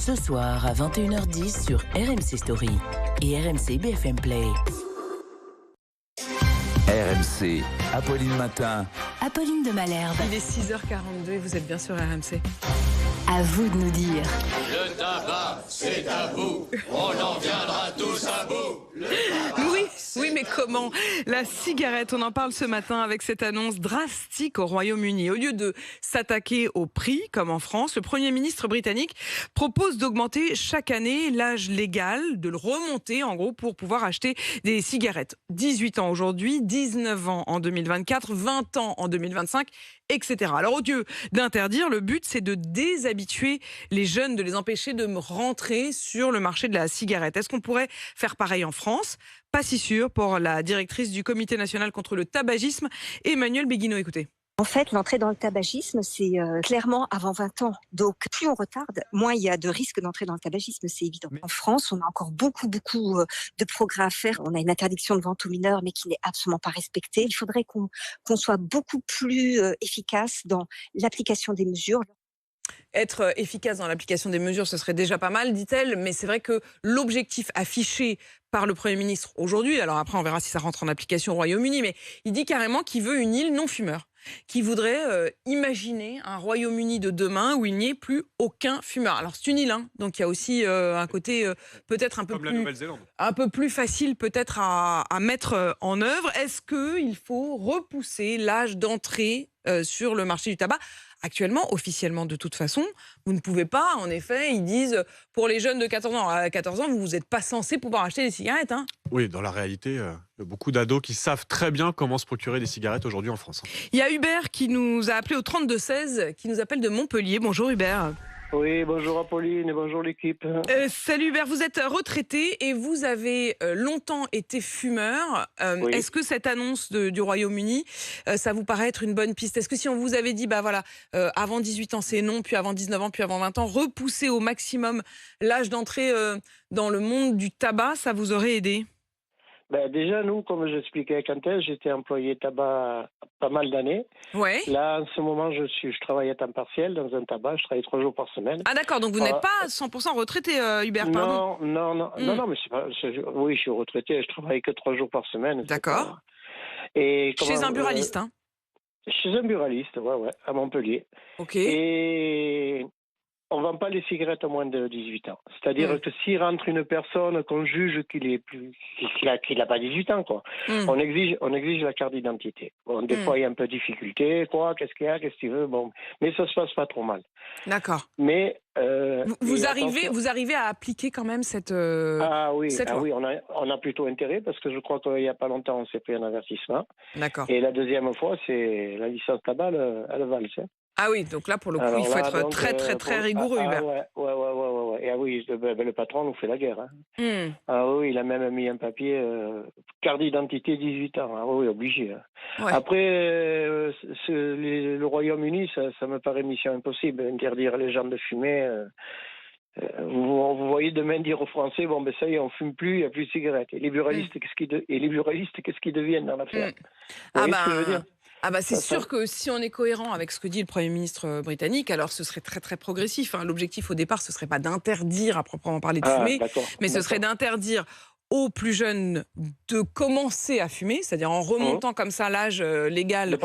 Ce soir à 21h10 sur RMC Story et RMC BFM Play. RMC, Apolline Matin. Apolline de Malherbe. Il est 6h42 et vous êtes bien sur RMC. À vous de nous dire. Le tabac, c'est à vous. On en viendra tous à bout. Oui, mais comment? La cigarette, on en parle ce matin avec cette annonce drastique au Royaume-Uni. Au lieu de s'attaquer au prix, comme en France, le Premier ministre britannique propose d'augmenter chaque année l'âge légal, de le remonter en gros pour pouvoir acheter des cigarettes. 18 ans aujourd'hui, 19 ans en 2024, 20 ans en 2025, etc. Alors au lieu d'interdire, le but c'est de déshabituer les jeunes, de les empêcher de rentrer sur le marché de la cigarette. Est-ce qu'on pourrait faire pareil en France? Pas si sûr pour la directrice du Comité national contre le tabagisme, Emmanuelle Béguineau. Écoutez. En fait, l'entrée dans le tabagisme, c'est clairement avant 20 ans. Donc, plus on retarde, moins il y a de risques d'entrer dans le tabagisme, c'est évident. En France, on a encore beaucoup de progrès à faire. On a une interdiction de vente aux mineurs, mais qui n'est absolument pas respectée. Il faudrait qu'on soit beaucoup plus efficace dans l'application des mesures. Être efficace dans l'application des mesures, ce serait déjà pas mal, dit-elle, mais c'est vrai que l'objectif affiché par le Premier ministre aujourd'hui, alors après on verra si ça rentre en application au Royaume-Uni, mais il dit carrément qu'il veut une île non-fumeur, qu'il voudrait imaginer un Royaume-Uni de demain où il n'y ait plus aucun fumeur. Alors c'est une île, hein, donc il y a aussi un côté peut-être un peu plus facile peut-être à mettre en œuvre. Est-ce qu'il faut repousser l'âge d'entrée sur le marché du tabac ? Actuellement, officiellement, de toute façon, vous ne pouvez pas, en effet, ils disent, pour les jeunes de 14 ans, à 14 ans, vous n'êtes pas censé pouvoir acheter des cigarettes. Hein. Oui, dans la réalité, il y a beaucoup d'ados qui savent très bien comment se procurer des cigarettes aujourd'hui en France. Il y a Hubert qui nous a appelé au 32-16, qui nous appelle de Montpellier. Bonjour Hubert. Oui, bonjour Apolline et bonjour l'équipe. Salut Hubert, vous êtes retraité et vous avez longtemps été fumeur. Oui. Est-ce que cette annonce du Royaume-Uni, ça vous paraît être une bonne piste? Est-ce que si on vous avait dit, bah voilà, avant 18 ans c'est non, puis avant 19 ans, puis avant 20 ans, repousser au maximum l'âge d'entrée dans le monde du tabac, ça vous aurait aidé? Déjà, nous, comme j'expliquais à Quentin, j'étais employé tabac pas mal d'années. Ouais. Là, en ce moment, je travaille à temps partiel dans un tabac. Je travaille 3 jours par semaine. Ah d'accord, donc vous n'êtes pas 100% retraité, Hubert, pardon. Non, mais c'est pas. Oui, je suis retraité. Je travaille que 3 jours par semaine. D'accord. Et Chez un buraliste, hein. Chez un buraliste, ouais, à Montpellier. Ok. Et on ne vend pas les cigarettes à moins de 18 ans. C'est-à-dire que s'il rentre une personne qu'on juge qu'il n'a pas 18 ans, quoi, on exige la carte d'identité. Bon, des fois, il y a un peu de difficulté, qu'est-ce qu'il y a, qu'est-ce qu'il veut, bon, mais ça se passe pas trop mal. D'accord. Mais vous arrivez à appliquer quand même cette loi. Oui, on a plutôt intérêt parce que je crois qu'il n'y a pas longtemps, on s'est pris un avertissement. D'accord. Et la deuxième fois, c'est la licence tabac, elle valse. Ah oui, donc là, pour le coup, il faut être très rigoureux, Hubert. Ouais. Et oui, le patron nous fait la guerre. Hein. Ah oui, il a même mis un papier, carte d'identité 18 ans. Ah oui, obligé. Hein. Ouais. Après, le Royaume-Uni, ça me paraît mission impossible, interdire les gens de fumer. Vous voyez demain dire aux Français, bon ben ça y est, on fume plus, il n'y a plus de cigarettes. Et les buralistes, qu'est-ce qu'ils deviennent dans l'affaire? Vous voyez ce que je veux dire? Ah bah c'est sûr que si on est cohérent avec ce que dit le Premier ministre britannique, alors ce serait très progressif. Hein. L'objectif au départ, ce serait pas d'interdire à proprement parler de fumer, mais ce serait d'interdire aux plus jeunes de commencer à fumer, c'est-à-dire en remontant comme ça l'âge légal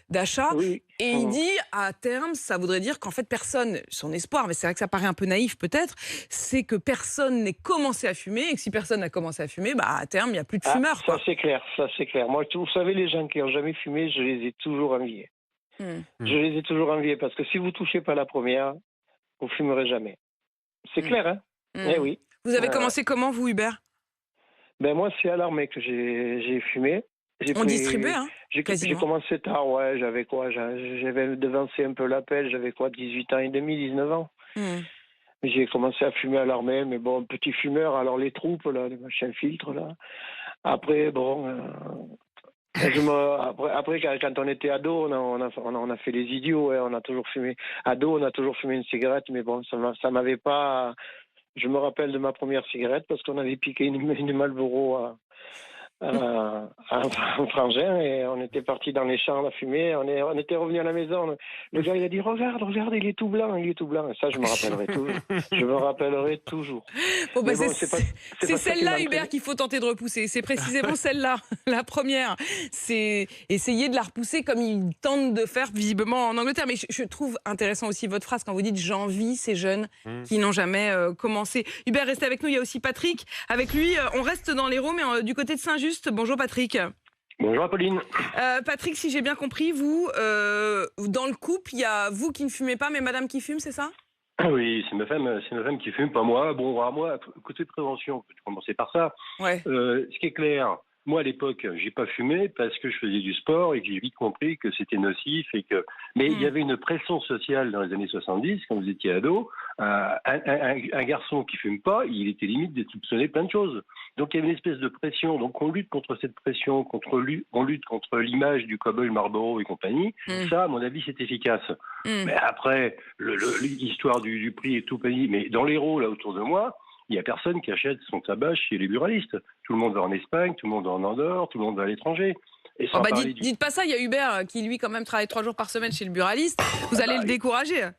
d'achat. Oui. Et il dit, à terme, ça voudrait dire qu'en fait, personne, son espoir, mais c'est vrai que ça paraît un peu naïf peut-être, c'est que personne n'ait commencé à fumer, et que si personne n'a commencé à fumer, bah, à terme, il n'y a plus de fumeurs. Ça c'est clair. Moi, vous savez, les gens qui n'ont jamais fumé, je les ai toujours enviés. Je les ai toujours enviés, parce que si vous ne touchez pas la première, vous ne fumerez jamais. C'est clair, hein? Eh oui. Vous avez commencé comment, vous, Hubert? Moi, c'est à l'armée que j'ai fumé. On distribuait, hein, J'ai commencé tard, ouais, j'avais devancé un peu l'appel, j'avais 18 ans et demi, 19 ans. J'ai commencé à fumer à l'armée, mais bon, petit fumeur, alors les troupes, là, les machins filtres, là. Après, après, quand on était ado, on a fait les idiots, ouais, on a toujours fumé. Ado, on a toujours fumé une cigarette, mais bon, ça m'avait pas... Je me rappelle de ma première cigarette parce qu'on avait piqué une Marlboro un frangin et on était parti dans les champs, la fumée, on était revenu à la maison. Le gars, il a dit, regarde, il est tout blanc. Et ça, je me rappellerai toujours. Je me rappellerai toujours. Bon, bah, Mais c'est celle-là, Hubert, qu'il faut tenter de repousser. C'est précisément celle-là, la première. C'est essayer de la repousser comme ils tentent de faire visiblement en Angleterre. Mais je trouve intéressant aussi votre phrase quand vous dites « j'envie ces jeunes qui n'ont jamais commencé ». Hubert, restez avec nous. Il y a aussi Patrick. Avec lui, on reste dans l'Hérault, mais du côté de Saint-Just. Bonjour Patrick. Bonjour Apolline. Patrick, si j'ai bien compris, vous, dans le couple, il y a vous qui ne fumez pas, mais madame qui fume, c'est ça? Oui, c'est ma femme qui fume, pas moi. Bon, alors moi, côté prévention, on peut commencer par ça. Ouais. Ce qui est clair, moi à l'époque, j'ai pas fumé parce que je faisais du sport et que j'ai vite compris que c'était nocif et que. Mais il y avait une pression sociale dans les années 70 quand vous étiez ado. Un garçon qui fume pas, il était limite de soupçonner plein de choses. Donc il y avait une espèce de pression. Donc on lutte contre cette pression, on lutte contre l'image du cow-boy Marlboro et compagnie. Ça, à mon avis, c'est efficace. Mais après, l'histoire du prix et tout pays. Mais dans l'Hérault, là autour de moi, il n'y a personne qui achète son tabac chez les buralistes. Tout le monde va en Espagne, tout le monde va en Andorre, tout le monde va à l'étranger. Et dites pas ça, il y a Hubert qui lui quand même travaille 3 jours par semaine chez le buraliste. Vous allez le décourager.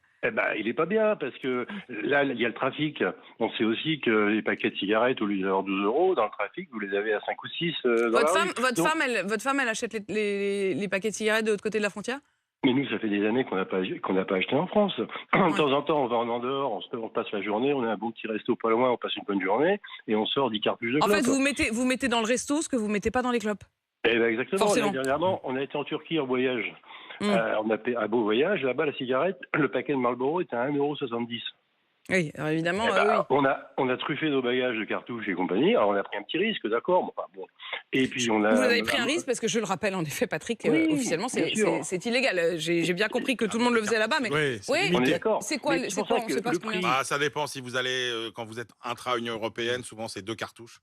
Il est pas bien parce que là, il y a le trafic. On sait aussi que les paquets de cigarettes, au lieu d'avoir 12 €, dans le trafic, vous les avez à 5 ou 6 Votre femme, elle achète les paquets de cigarettes de l'autre côté de la frontière? Mais nous, ça fait des années qu'on n'a pas acheté en France. De temps en temps, on va en Andorre, on passe la journée, on a un bon petit resto pas loin, on passe une bonne journée et on sort 10 cartouches de clopes. En fait, vous mettez dans le resto ce que vous mettez pas dans les clopes. Exactement. Dernièrement, on a été en Turquie en voyage. On a fait un beau voyage. Là-bas, la cigarette, le paquet de Marlboro était à 1,70 €. Oui, alors évidemment. Oui. On a truffé nos bagages de cartouches et compagnie. Alors, on a pris un petit risque, d'accord. Bon. Et puis, vous avez pris un risque parce que je le rappelle, en effet, Patrick, officiellement, c'est illégal. J'ai bien compris que tout le monde le faisait là-bas, mais on est d'accord. C'est quoi? On sait pas ce qu'on a. Ça dépend. Si vous allez, quand vous êtes intra-Union européenne, souvent c'est 2 cartouches.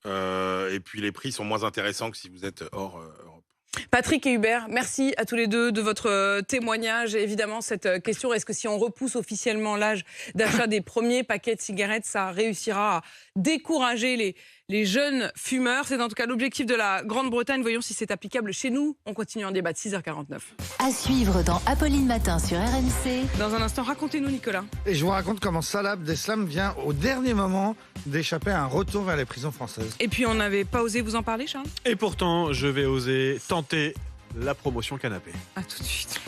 Et puis les prix sont moins intéressants que si vous êtes hors Europe. Patrick et Hubert, merci à tous les deux de votre témoignage. Évidemment, cette question, est-ce que si on repousse officiellement l'âge d'achat des premiers paquets de cigarettes, ça réussira à décourager les jeunes fumeurs? C'est en tout cas l'objectif de la Grande-Bretagne. Voyons si c'est applicable chez nous. On continue en débat de 6h49. À suivre dans Apolline Matin sur RMC. Dans un instant, racontez-nous, Nicolas. Et je vous raconte comment Salah Abdeslam vient au dernier moment d'échapper à un retour vers les prisons françaises. Et puis on n'avait pas osé vous en parler, Charles? Et pourtant, je vais oser tenter la promotion canapé. À tout de suite.